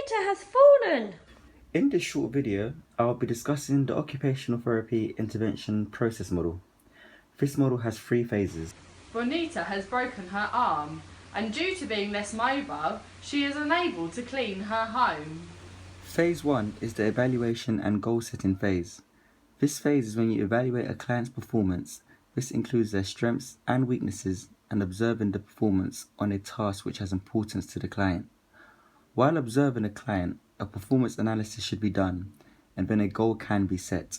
Benita has fallen. In this short video, I'll be discussing the occupational therapy intervention process model. This model has 3 phases. Bonita has broken her arm, and due to being less mobile, she is unable to clean her home. Phase 1 is the evaluation and goal setting phase. This phase is when you evaluate a client's performance. This includes their strengths and weaknesses and observing the performance on a task which has importance to the client. While observing a client, a performance analysis should be done, and then a goal can be set.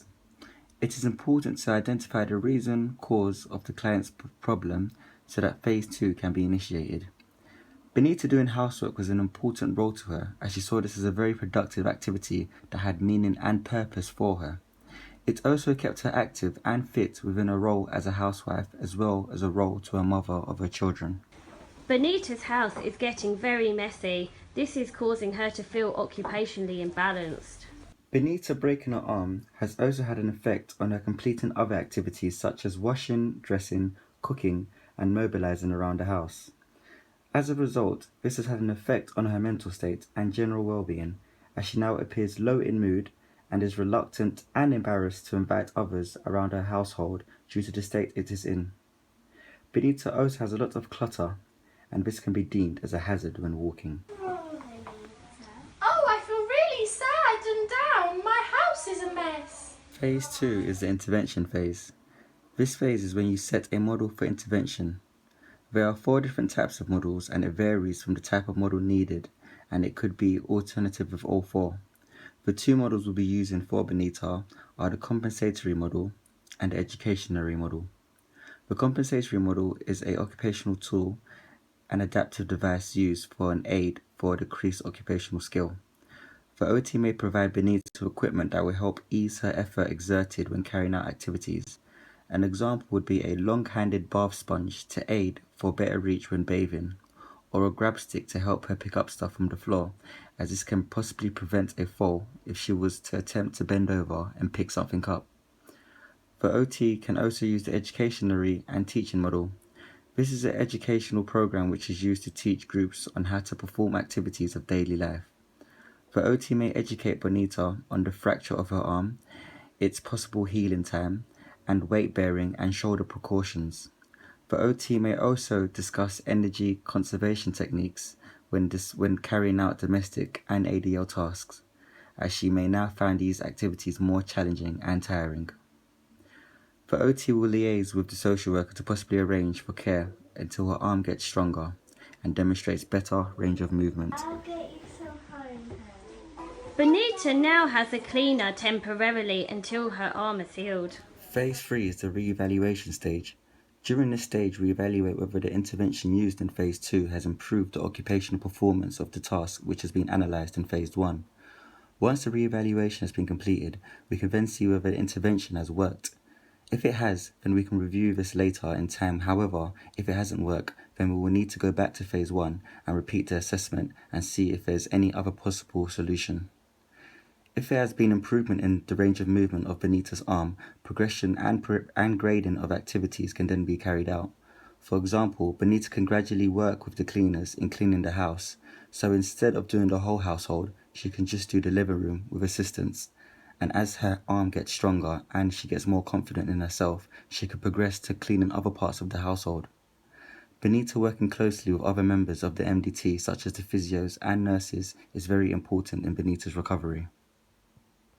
It is important to identify the reason, cause of the client's problem so that phase 2 can be initiated. Benita doing housework was an important role to her, as she saw this as a very productive activity that had meaning and purpose for her. It also kept her active and fit within her role as a housewife, as well as a role to a mother of her children. Benita's house is getting very messy. This is causing her to feel occupationally imbalanced. Benita breaking her arm has also had an effect on her completing other activities such as washing, dressing, cooking, and mobilizing around the house. As a result, this has had an effect on her mental state and general well-being, as she now appears low in mood and is reluctant and embarrassed to invite others around her household due to the state it is in. Benita also has a lot of clutter, and this can be deemed as a hazard when walking. Oh, I feel really sad and down. My house is a mess. Phase 2 is the intervention phase. This phase is when you set a model for intervention. There are 4 different types of models, and it varies from the type of model needed, and it could be alternative of all 4. The 2 models we'll be using for Benita are the compensatory model and the educationary model. The compensatory model is an occupational tool, an adaptive device used for an aid for decreased occupational skill. The OT may provide Benita with equipment that will help ease her effort exerted when carrying out activities. An example would be a long-handled bath sponge to aid for better reach when bathing, or a grab stick to help her pick up stuff from the floor, as this can possibly prevent a fall if she was to attempt to bend over and pick something up. The OT can also use the educationary and teaching model. This is an educational program which is used to teach groups on how to perform activities of daily life. The OT may educate Bonita on the fracture of her arm, its possible healing time, and weight bearing and shoulder precautions. The OT may also discuss energy conservation techniques when carrying out domestic and ADL tasks, as she may now find these activities more challenging and tiring. The OT will liaise with the social worker to possibly arrange for care until her arm gets stronger and demonstrates better range of movement. I'll get you some home. Benita now has a cleaner temporarily until her arm is healed. Phase 3 is the re-evaluation stage. During this stage, we evaluate whether the intervention used in Phase 2 has improved the occupational performance of the task which has been analysed in Phase 1. Once the re-evaluation has been completed, we can then see whether the intervention has worked. If it has, then we can review this later in time. However, if it hasn't worked, then we will need to go back to Phase 1 and repeat the assessment and see if there's any other possible solution. If there has been improvement in the range of movement of Benita's arm, progression and grading of activities can then be carried out. For example, Benita can gradually work with the cleaners in cleaning the house, so instead of doing the whole household, she can just do the living room with assistance. And as her arm gets stronger and she gets more confident in herself, she can progress to cleaning other parts of the household. Benita working closely with other members of the MDT, such as the physios and nurses, is very important in Benita's recovery.